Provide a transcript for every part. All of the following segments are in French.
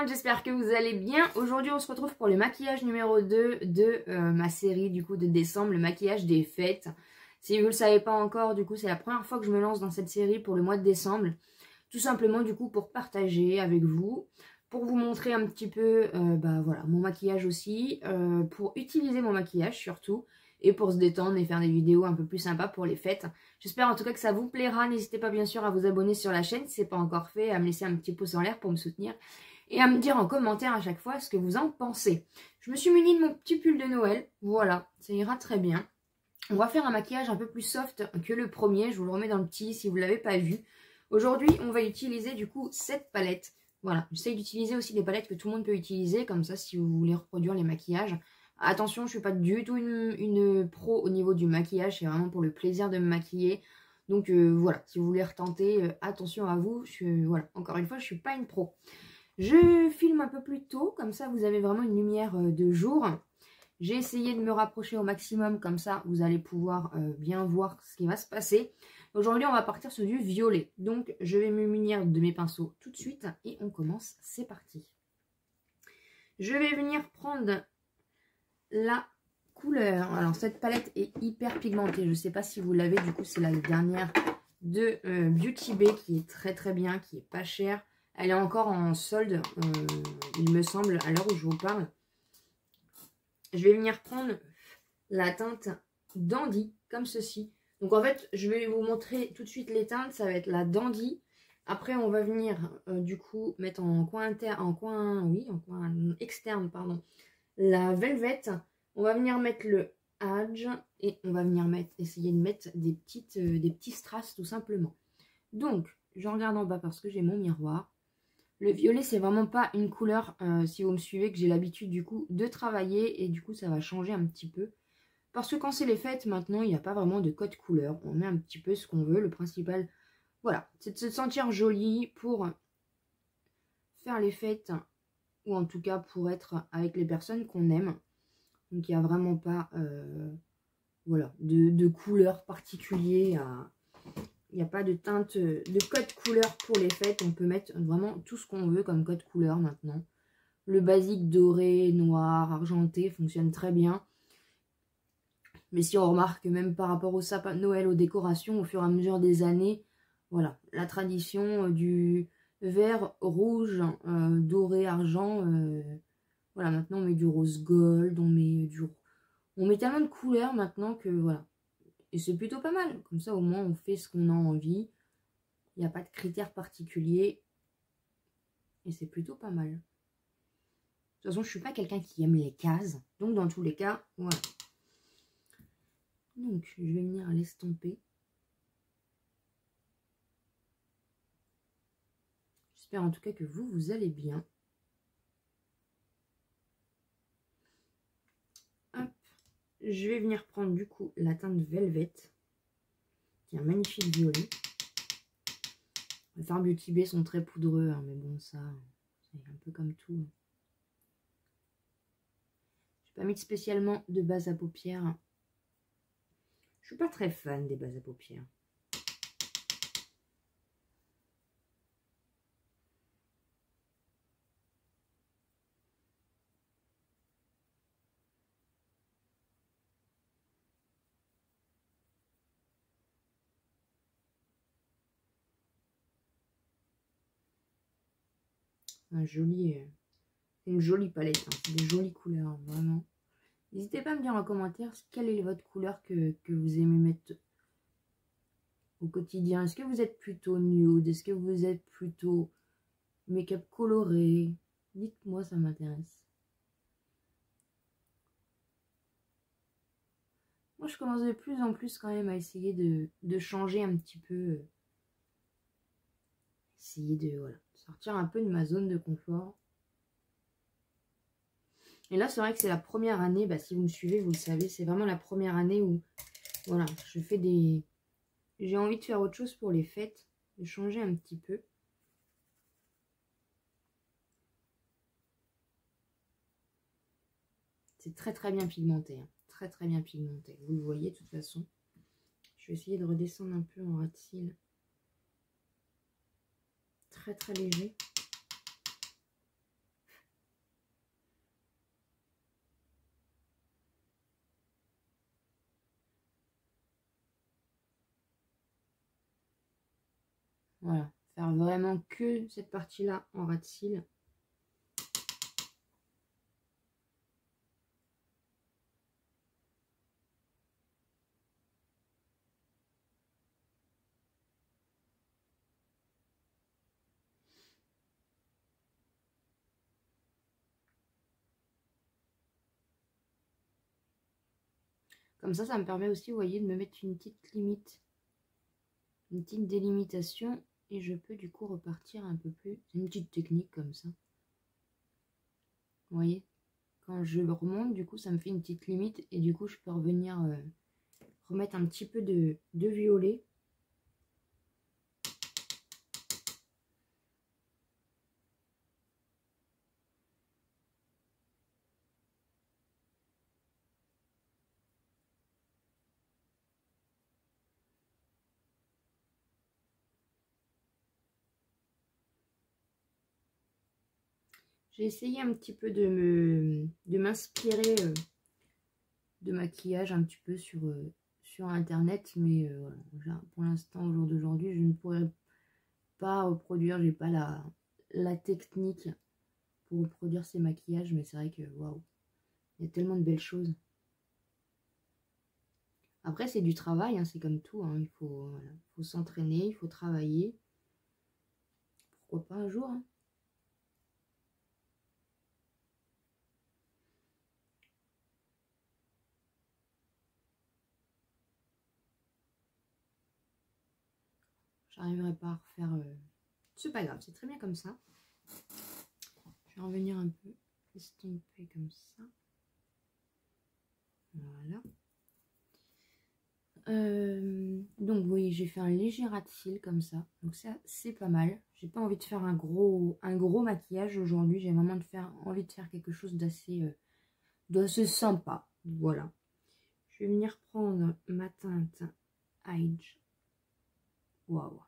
monde, j'espère que vous allez bien. Aujourd'hui on se retrouve pour le maquillage numéro 2 de ma série du coup de décembre, le maquillage des fêtes. Si vous ne le savez pas encore, du coup c'est la première fois que je me lance dans cette série pour le mois de décembre. Tout simplement du coup pour partager avec vous, pour vous montrer un petit peu voilà, mon maquillage aussi, pour utiliser mon maquillage surtout. Et pour se détendre et faire des vidéos un peu plus sympas pour les fêtes. J'espère en tout cas que ça vous plaira. N'hésitez pas bien sûr à vous abonner sur la chaîne si ce n'est pas encore fait, à me laisser un petit pouce en l'air pour me soutenir. Et à me dire en commentaire à chaque fois ce que vous en pensez. Je me suis munie de mon petit pull de Noël. Voilà, ça ira très bien. On va faire un maquillage un peu plus soft que le premier. Je vous le remets dans le petit si vous ne l'avez pas vu. Aujourd'hui, on va utiliser du coup cette palette. Voilà, j'essaye d'utiliser aussi des palettes que tout le monde peut utiliser. Comme ça, si vous voulez reproduire les maquillages. Attention, je ne suis pas du tout une pro au niveau du maquillage. C'est vraiment pour le plaisir de me maquiller. Donc voilà, si vous voulez retenter, attention à vous. Voilà, encore une fois, je ne suis pas une pro. Je filme un peu plus tôt, comme ça vous avez vraiment une lumière de jour. J'ai essayé de me rapprocher au maximum, comme ça vous allez pouvoir bien voir ce qui va se passer. Aujourd'hui on va partir sur du violet, donc je vais me munir de mes pinceaux tout de suite et on commence, c'est parti. Je vais venir prendre la couleur, alors cette palette est hyper pigmentée, je ne sais pas si vous l'avez, du coup c'est la dernière de Beauty Bay qui est très très bien, qui est pas chère. Elle est encore en solde, il me semble, à l'heure où je vous parle. Je vais venir prendre la teinte Dandy, comme ceci. Donc en fait, je vais vous montrer tout de suite les teintes. Ça va être la Dandy. Après, on va venir du coup mettre en coin externe, pardon, la Velvet. On va venir mettre le Hadge et on va venir essayer de mettre des petits strass tout simplement. Donc, je regarde en bas parce que j'ai mon miroir. Le violet, c'est vraiment pas une couleur, si vous me suivez, que j'ai l'habitude du coup de travailler. Et du coup, ça va changer un petit peu. Parce que quand c'est les fêtes, maintenant, il n'y a pas vraiment de code couleur. On met un petit peu ce qu'on veut. Le principal, voilà, c'est de se sentir joli pour faire les fêtes. Ou en tout cas, pour être avec les personnes qu'on aime. Donc, il n'y a vraiment pas voilà, de couleur particulier à... Il n'y a pas de teinte, de code couleur pour les fêtes. On peut mettre vraiment tout ce qu'on veut comme code couleur maintenant. Le basique doré, noir, argenté fonctionne très bien. Mais si on remarque même par rapport au sapin de Noël, aux décorations, au fur et à mesure des années, voilà, la tradition du vert, rouge, doré, argent. Voilà, maintenant on met du rose gold, on met tellement de couleurs maintenant que voilà. Et c'est plutôt pas mal. Comme ça, au moins, on fait ce qu'on a envie. Il n'y a pas de critères particuliers. Et c'est plutôt pas mal. De toute façon, je ne suis pas quelqu'un qui aime les cases. Donc, dans tous les cas, voilà. Donc, je vais venir l'estomper. J'espère en tout cas que vous allez bien. Hop. Je vais venir prendre du coup la teinte Velvet. Qui est un magnifique violet. Les fards Beauty Bay sont très poudreux, hein, mais bon, ça, c'est un peu comme tout. Je n'ai pas mis spécialement de base à paupières. Je suis pas très fan des bases à paupières. Une jolie palette, hein, c'est des jolies couleurs, hein, vraiment. N'hésitez pas à me dire en commentaire quelle est votre couleur que vous aimez mettre au quotidien. Est-ce que vous êtes plutôt nude? Est-ce que vous êtes plutôt make-up coloré? Dites-moi, ça m'intéresse. Moi, je commence de plus en plus quand même à essayer de changer un petit peu. Essayer de voilà, sortir un peu de ma zone de confort. Et là, c'est vrai que c'est la première année, bah, si vous me suivez, vous le savez, c'est vraiment la première année où, voilà, je fais des... J'ai envie de faire autre chose pour les fêtes, de changer un petit peu. C'est très très bien pigmenté, hein. Très très bien pigmenté. Vous le voyez de toute façon. Je vais essayer de redescendre un peu en ras de cils. Très très léger. Voilà, faire vraiment que cette partie-là en ras de cils. Comme ça me permet aussi, vous voyez, de me mettre une petite limite, une petite délimitation. Et je peux du coup repartir un peu plus. C'est une petite technique comme ça. Vous voyez, quand je remonte, du coup, ça me fait une petite limite. Et du coup, je peux revenir remettre un petit peu de violet. J'ai essayé un petit peu de m'inspirer de maquillage un petit peu sur internet, mais voilà, pour l'instant, au jour d'aujourd'hui, je ne pourrais pas reproduire, j'ai pas la technique pour reproduire ces maquillages, mais c'est vrai que waouh, il y a tellement de belles choses. Après, c'est du travail, hein, c'est comme tout, hein, il faut, voilà, faut s'entraîner, il faut travailler. Pourquoi pas un jour, hein. J'arriverai pas à refaire... C'est pas grave, c'est très bien comme ça. Je vais revenir un peu estomper comme ça. Voilà. Donc vous voyez, j'ai fait un léger ras de cils comme ça. Donc ça, c'est pas mal. J'ai pas envie de faire un gros maquillage aujourd'hui. J'ai vraiment envie de faire quelque chose d'assez sympa. Voilà. Je vais venir prendre ma teinte Age. Waouh.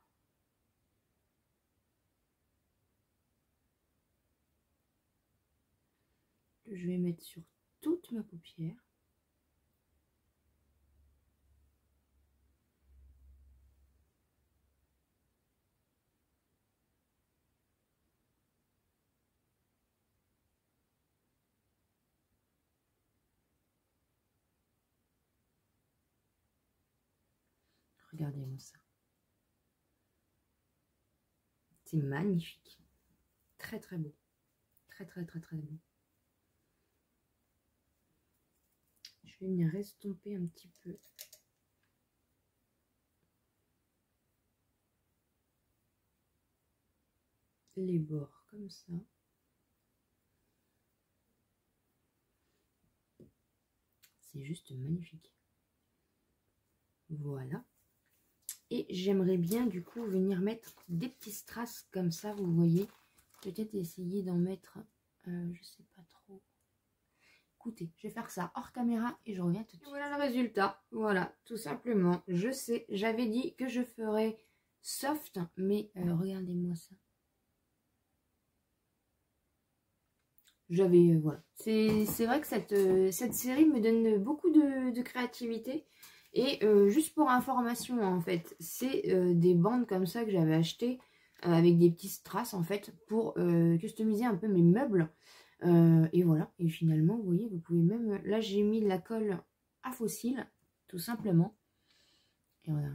Je vais mettre sur toute ma paupière. Regardez-moi ça. C'est magnifique. Très très beau. Très très très très beau. Je vais venir estomper un petit peu les bords comme ça. C'est juste magnifique. Voilà. Et j'aimerais bien du coup venir mettre des petits strass comme ça, vous voyez. Peut-être essayer d'en mettre, je sais pas trop. Écoutez, je vais faire ça hors caméra et je reviens tout de suite. Voilà le résultat. Voilà, tout simplement. Je sais, j'avais dit que je ferais soft, mais regardez-moi ça. J'avais, voilà. C'est vrai que cette série me donne beaucoup de créativité. Et juste pour information, en fait, c'est des bandes comme ça que j'avais achetées avec des petits strass, en fait, pour customiser un peu mes meubles. Et voilà. Et finalement, vous voyez, vous pouvez même... Là, j'ai mis de la colle à fossiles, tout simplement. Et voilà.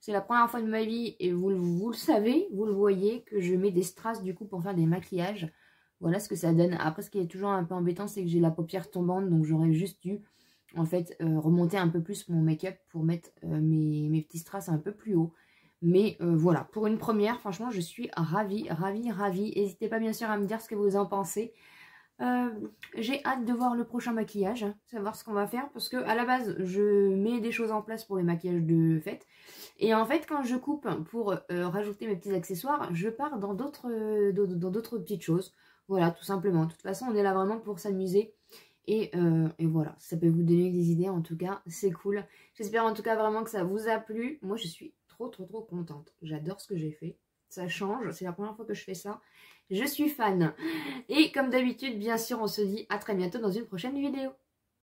C'est la première fois de ma vie, et vous le savez, vous le voyez, que je mets des strass, du coup, pour faire des maquillages. Voilà ce que ça donne. Après, ce qui est toujours un peu embêtant, c'est que j'ai la paupière tombante. Donc, j'aurais juste dû, en fait, remonter un peu plus mon make-up pour mettre mes petits strass un peu plus haut. Mais voilà, pour une première, franchement, je suis ravie, ravie, ravie. N'hésitez pas, bien sûr, à me dire ce que vous en pensez. J'ai hâte de voir le prochain maquillage, hein, savoir ce qu'on va faire. Parce que à la base, je mets des choses en place pour les maquillages de fête. Et en fait, quand je coupe pour rajouter mes petits accessoires, je pars dans d'autres petites choses. Voilà, tout simplement. De toute façon, on est là vraiment pour s'amuser. Et voilà, ça peut vous donner des idées. En tout cas, c'est cool. J'espère en tout cas vraiment que ça vous a plu. Moi, je suis trop contente. J'adore ce que j'ai fait. Ça change. C'est la première fois que je fais ça. Je suis fan. Et comme d'habitude, bien sûr, on se dit à très bientôt dans une prochaine vidéo.